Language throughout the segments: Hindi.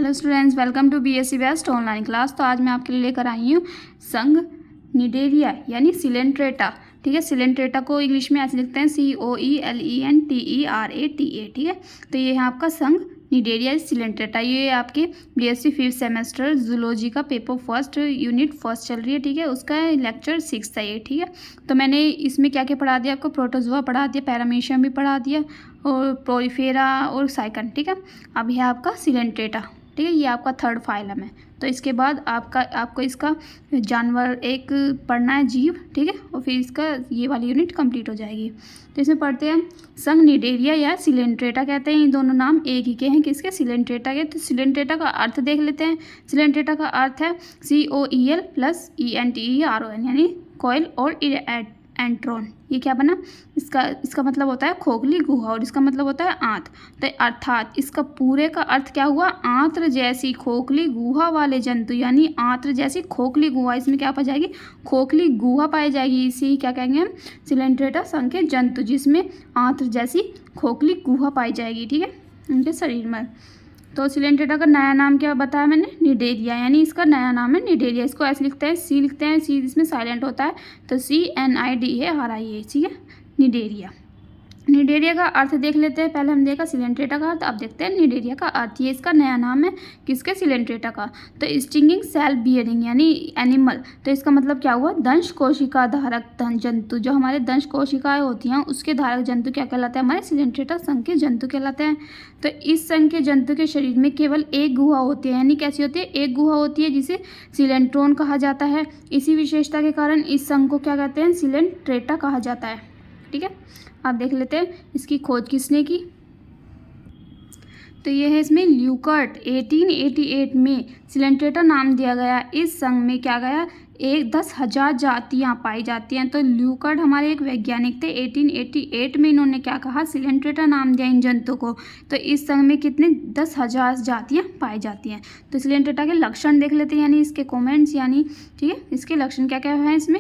Hello students, welcome to BSc best online class. तो आज मैं आपके लिए लेकर आई हूँ संघ निडेरिया यानी सिलेंट्रेटा। ठीक है, सिलेंट्रेटा को इंग्लिश में ऐसे लिखते हैं COELENTERATA। ठीक है, तो ये है आपका संघ निडेरिया सिलेंट्रेटा। ये आपके बीएससी 5th सेमेस्टर जूलॉजी का पेपर फर्स्ट यूनिट फर्स्ट चल रही है। ठीक है, उसका लेक्चर 6 था ये। ठीक है, तो मैंने इसमें क्या क्या पढ़ा दिया आपको, प्रोटोजोआ पढ़ा दिया, पैरामीशियम भी पढ़ा दिया और प्रोलिफेरा और साइकन। ठीक है, अब यह आपका सिलेंट्रेटा। ठीक है, ये आपका थर्ड फाइलम है। तो इसके बाद आपको इसका जानवर एक पढ़ना है, जीव। ठीक है, और फिर इसका ये वाली यूनिट कंप्लीट हो जाएगी। तो इसमें पढ़ते हैं संघ निडेरिया या सिलेंट्रेटा कहते हैं। ये दोनों नाम एक ही के हैं, किसके, सिलेंट्रेटा के। तो सिलेंट्रेटा का अर्थ देख लेते हैं। सिलेंट्रेटा का अर्थ है COEL + ENTERON यानी कोयल और एंट्रोन। ये क्या बना, इसका मतलब होता है खोखली गुहा और इसका मतलब होता है आंत। तो अर्थात इसका पूरे का अर्थ क्या हुआ, आंत्र जैसी खोखली गुहा वाले जंतु यानी आंत्र जैसी खोखली गुहा। इसमें क्या पाई जाएगी, खोखली गुहा पाई जाएगी। इसी क्या कहेंगे हम, सिलेंट्रेटा संघ के जंतु जिसमें आंत्र जैसी खोखली गुहा पाई जाएगी। ठीक है, उनके शरीर में। तो सिलेंट्रेटा का नया नाम क्या बताया मैंने, निडेरिया, यानी इसका नया नाम है निडेरिया। इसको ऐसे लिखते हैं, सी लिखते हैं, सी इसमें साइलेंट होता है तो CNIDERIA। ठीक है, निडेरिया। निडेरिया का अर्थ देख लेते हैं। पहले हम देखा सिलेंट्रेटा का अर्थ, अब देखते हैं निडेरिया का अर्थ। ये इसका नया नाम है किसके, सिलेंट्रेटा का। तो स्टिंगिंग सेल बियरिंग यानी एनिमल। तो इसका मतलब क्या हुआ, दंश कोशिका धारक जंतु। जो हमारे दंश कोशिकाएं होती हैं उसके धारक जंतु क्या कहलाते हैं, हमारे सिलेंट्रेटा संघ के जंतु कहलाते हैं। तो इस संघ के जंतु के शरीर में केवल एक गुहा होती है, यानी कैसी होती है, एक गुहा होती है जिसे सिलेंट्रोन कहा जाता है। इसी विशेषता के कारण इस संघ को क्या कहते हैं, सिलेंट्रेटा कहा जाता है। ठीक है, आप देख लेते हैं इसकी खोज किसने की। तो ये है इसमें ल्यूकर्ट। 1888 में सिलेंट्रेटा नाम दिया गया। इस संघ में क्या गया, 10,000 जातियाँ पाई जाती हैं। तो ल्यूकर्ट हमारे एक वैज्ञानिक थे। 1888 में इन्होंने क्या कहा, सिलेंट्रेटा नाम दिया इन जंतु को। तो इस संघ में कितने, 10,000 जातियाँ पाई जाती हैं। तो सिलेंट्रेटा के लक्षण देख लेते हैं, यानी इसके कमेंट्स, यानी ठीक है, इसके लक्षण क्या क्या हैं इसमें।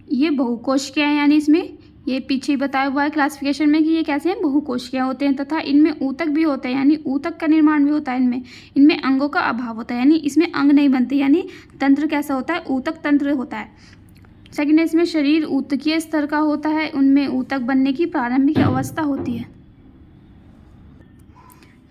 ये बहुकोशिकीय है, यानी इसमें ये पीछे बताया हुआ है क्लासिफिकेशन में कि ये कैसे हैं, बहुकोशिकीय होते हैं तथा इनमें ऊतक भी होते हैं, यानी ऊतक का निर्माण भी होता है। इनमें अंगों का अभाव होता है, यानी इसमें अंग नहीं बनते, यानी तंत्र कैसा होता है, ऊतक तंत्र होता है। सेकेंड, इसमें शरीर ऊतकीय स्तर का होता है, उनमें ऊतक बनने की प्रारंभिक अवस्था होती है।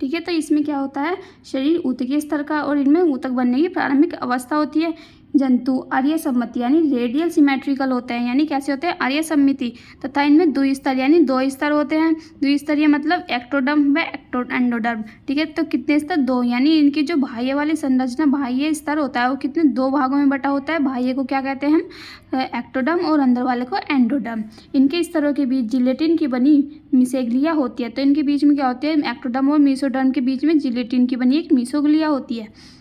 ठीक है, तो इसमें क्या होता है, शरीर ऊतकीय स्तर का और इनमें ऊतक बनने की प्रारंभिक अवस्था होती है। जंतु आर्य सम्मति यानी रेडियल सिमेट्रिकल होते हैं, यानी कैसे होते हैं, आर्य सम्मिति। तथा इनमें द्विस्तर यानी 2 स्तर होते हैं। द्विस्तरीय मतलब एक्टोडर्म व एंडोडर्म। ठीक है, तो कितने स्तर, 2, यानी इनकी जो बाह्य वाली संरचना, बाह्य स्तर होता है वो कितने, 2 भागों में बटा होता है। बाह्य को क्या कहते हैं हम, एक्टोडर्म, और अंदर वाले को एंडोडर्म। इनके स्तरों के बीच जिलेटिन की बनी मिसोग्लिया होती है। तो इनके बीच में क्या होती है, एक्टोडर्म और मेसोडर्म के बीच में जिलेटिन की बनी एक मिसोग्लिया होती है।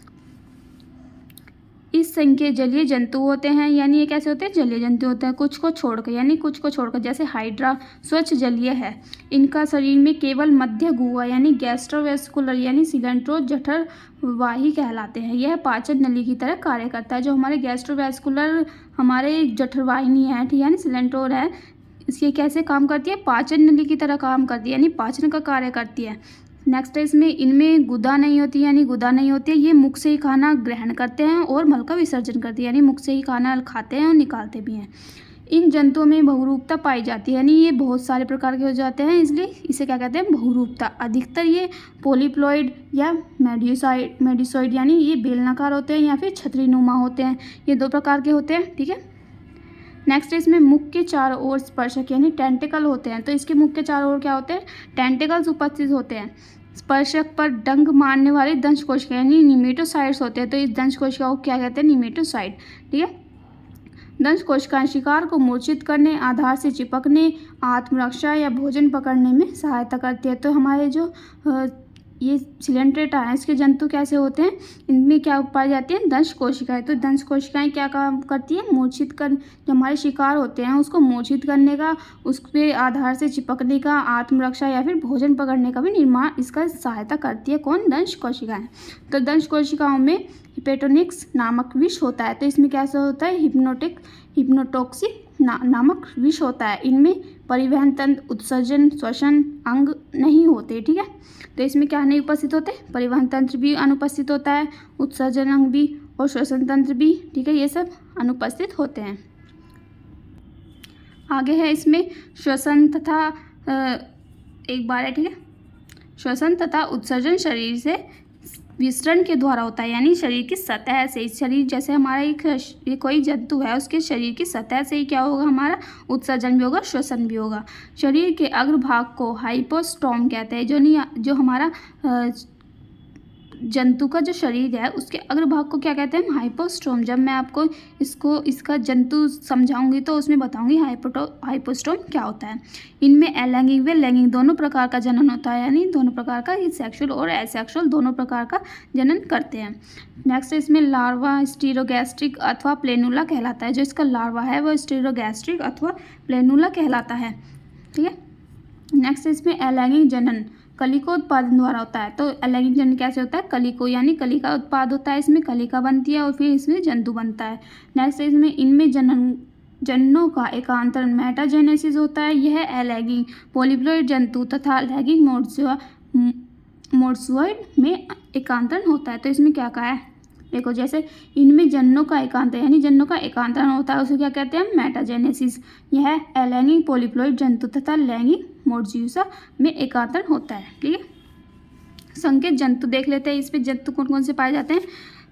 इस संघ के जलीय जंतु होते हैं, यानी ये कैसे होते हैं, जलीय जंतु होते हैं, कुछ को छोड़कर, यानी कुछ को छोड़कर। जैसे हाइड्रा स्वच्छ जलीय है। इनका शरीर में केवल मध्य गुहा यानी गैस्ट्रोवेस्कुलर यानी सिलेंट्रो जठरवाही कहलाते हैं। यह पाचन नली की तरह कार्य करता है। जो हमारे गैस्ट्रोवेस्कुलर हमारे जठरवाहिनी है, ठीक है, यानी सिलेंट्रोर है, इसके कैसे काम करती है, पाचन नली की तरह काम करती है, यानी पाचन का कार्य करती है। नेक्स्ट है इसमें, इनमें गुदा नहीं होती, यानी गुदा नहीं होती है। ये मुख से ही खाना ग्रहण करते हैं और मल का विसर्जन करते हैं, यानी मुख से ही खाना खाते हैं और निकालते भी हैं। इन जंतुओं में बहुरूपता पाई जाती है, यानी ये बहुत सारे प्रकार के हो जाते हैं, इसलिए इसे क्या कहते हैं, बहुरूपता। अधिकतर ये पोलीप्लॉइड या मेडिसॉइड यानी ये बेलनाकार होते हैं या फिर छतरीनुमा होते हैं। ये 2 प्रकार के होते हैं। ठीक है, नेक्स्ट इसमें मुख के चारों ओर स्पर्शक यानी टेंटिकल होते हैं। तो इसके मुख के चारों ओर क्या होते हैं, टेंटिकल्स उपस्थित होते हैं। स्पर्शक पर डंक मारने वाले दंश कोशिका यानी निमेटोसाइड्स होते हैं। तो इस दंश कोशिका को क्या कहते हैं, निमेटोसाइड। ठीक है, दंश कोशिकाएं शिकार को मूर्छित करने, आधार से चिपकने, आत्मरक्षा या भोजन पकड़ने में सहायता करती है। तो हमारे जो ये सिलेंट्रेटा है, इसके जंतु कैसे होते हैं, इनमें क्या पाई जाती है, दंश कोशिकाएं। तो दंश कोशिकाएं क्या काम करती है, मूर्छित कर, जो हमारे शिकार होते हैं उसको मूर्छित करने का, उस पर आधार से चिपकने का, आत्मरक्षा या फिर भोजन पकड़ने का भी निर्माण इसका सहायता करती है। कौन, दंश कोशिकाएं। तो दंश कोशिकाओं में हिपेटोनिक्स नामक विष होता है। तो इसमें कैसा होता है, हिप्नोटॉक्सिक नामक विष होता है। इनमें परिवहन तंत्र, उत्सर्जन, श्वसन अंग नहीं होते, ठीक है। तो इसमें क्या नहीं उपस्थित होते, परिवहन तंत्र भी अनुपस्थित होता है, उत्सर्जन अंग भी और श्वसन तंत्र भी, ठीक है, ये सब अनुपस्थित होते हैं। आगे है इसमें श्वसन तथा एक बार है, ठीक है, श्वसन तथा उत्सर्जन शरीर से विसरण के द्वारा होता है, यानी शरीर की सतह से। शरीर जैसे हमारा एक कोई जंतु है, उसके शरीर की सतह से ही क्या होगा, हमारा उत्सर्जन भी होगा, श्वसन भी होगा। शरीर के अग्रभाग को हाइपोस्टोम कहते हैं। जो हमारा जंतु का जो शरीर है उसके अग्रभाग को क्या कहते हैं, हाइपोस्टोम। जब मैं आपको इसका जंतु समझाऊंगी तो उसमें बताऊंगी हाइपोस्टोम क्या होता है। इनमें अलैंगिक व लैंगिक दोनों प्रकार का जनन होता है, यानी दोनों प्रकार का, सेक्सुअल और एसेक्सुअल दोनों प्रकार का जनन करते हैं। नेक्स्ट इसमें लार्वा स्टेरोगैस्ट्रिक अथवा प्लेनुला कहलाता है। जो इसका लार्वा है वो स्टेरोगैस्ट्रिक अथवा प्लेनुला कहलाता है, ठीक है। नेक्स्ट इसमें अलैंगिक जनन कलिकोत्पादन द्वारा होता है। तो अलैंगिक जनन कैसे होता है, कलिको यानी कलिका उत्पाद होता है, इसमें कलिका बनती है और फिर इसमें जंतु बनता है। नेक्स्ट इसमें इनमें जननों का एकांतरण मेटाजेनेसिस होता है। यह अलैंगिक पॉलीप्लॉइड जंतु तथा अलैंगिक मोड्यूसॉइड में एकांतरण होता है। तो इसमें क्या कहा है, देखो, जैसे इनमें जननों का एकांतरण यानी जननों का एकांतरण होता है, उसे क्या कहते हैं, मेटाजेनेसिस। यह अलैंगिक पॉलीप्लॉइड जंतु तथा लैंगिक मोड्यूसा में एकांतरण होता है, ठीक है। संकेत जंतु देख लेते हैं, इसमें जंतु कौन कौन से पाए जाते हैं।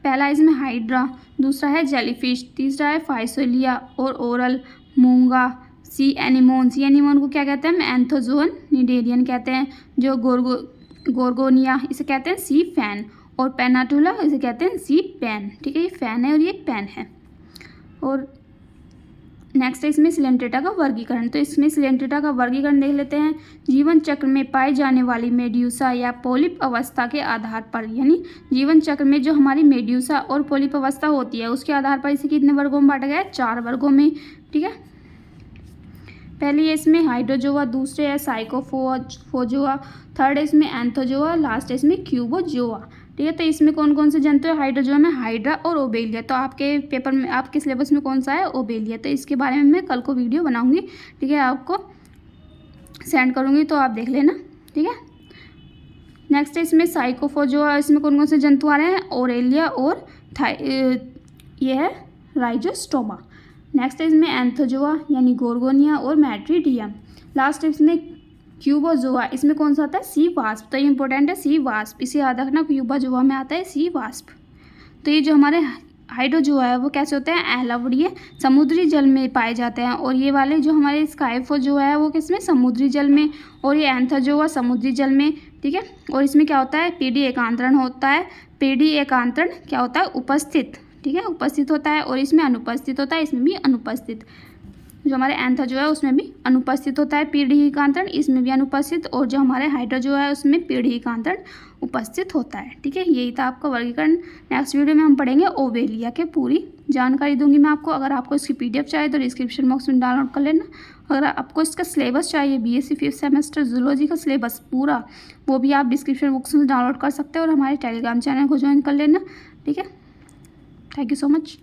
पहला इसमें हाइड्रा, दूसरा है जेलीफिश, तीसरा है फाइसोलिया और ओरल मूंगा, सी एनीमोन को क्या कहते हैं, एंथोजोन निडेरियन कहते हैं। जो गोर्गोनिया इसे कहते हैं सी फैन, और पेनाटुला इसे कहते हैं सी पैन, ठीक है, ये फैन है और ये पैन है। और नेक्स्ट है इसमें सिलेंट्रेटा का वर्गीकरण। तो इसमें सिलेंट्रेटा का वर्गीकरण देख लेते हैं। जीवन चक्र में पाई जाने वाली मेड्यूसा या पोलिप अवस्था के आधार पर, यानी जीवन चक्र में जो हमारी मेड्यूसा और पोलिप अवस्था होती है उसके आधार पर इसे कितने वर्गों में बांटा गया है, 4 वर्गों में, ठीक है। पहली है इसमें हाइड्रोजोआ, दूसरे है साइकोफोजोआ, थर्ड है इसमें एंथोजोआ, लास्ट है इसमें क्यूबोजोआ, ठीक है। तो इसमें कौन कौन से जंतु है, हाइड्रोजोआ में हाइड्रा और ओबेलिया। तो आपके पेपर में, आपके सिलेबस में कौन सा है, ओबेलिया। तो इसके बारे में मैं कल को वीडियो बनाऊंगी, ठीक है, आपको सेंड करूंगी तो आप देख लेना, ठीक है। नेक्स्ट है इसमें साइकोफोजोआ, इसमें कौन कौन से जंतु आ रहे हैं, ओरेलिया और ये है राइजोस्टोमा। नेक्स्ट है इसमें एंथोजोआ यानी गोर्गोनिया और मैट्रीडियम। लास्ट है इसमें क्यूबोजोआ, इसमें कौन सा आता है, सी वास्प। तो ये इंपॉर्टेंट है, सी वास्प, इसे याद रखना, क्यूबोजोआ में आता है सी वास्प। तो ये जो हमारे हाइड्रोजोआ है वो कैसे होते हैं, एलवडीय समुद्री जल में पाए जाते हैं, और ये वाले जो हमारे स्काइफोजोआ है वो किसमें, समुद्री जल में, और ये एंथोजोआ समुद्री जल में, ठीक है। और इसमें क्या होता है, पीडी एकांतरण होता है। पीडी एकांतरण क्या होता है, उपस्थित, ठीक है, उपस्थित होता है, और इसमें अनुपस्थित होता है, इसमें भी अनुपस्थित। जो हमारे एंथोजोआ है उसमें भी अनुपस्थित होता है पीढ़ी एकांतरण, इसमें भी अनुपस्थित, और जो हमारे हाइड्रोजोआ है उसमें पीढ़ी एकांतरण उपस्थित होता है, ठीक है। यही था आपका वर्गीकरण। नेक्स्ट वीडियो में हम पढ़ेंगे ओबेलिया के पूरी जानकारी दूंगी मैं आपको। अगर आपको इसकी PDF चाहिए तो डिस्क्रिप्शन बॉक्स में डाउनलोड कर लेना। अगर आपको इसका सिलेबस चाहिए, BSc 5th सेमेस्टर जूलॉजी का सिलेबस पूरा, वो भी आप डिस्क्रिप्शन बॉक्स में डाउनलोड कर सकते हो, और हमारे टेलीग्राम चैनल को ज्वाइन कर लेना, ठीक है। Thank you so much.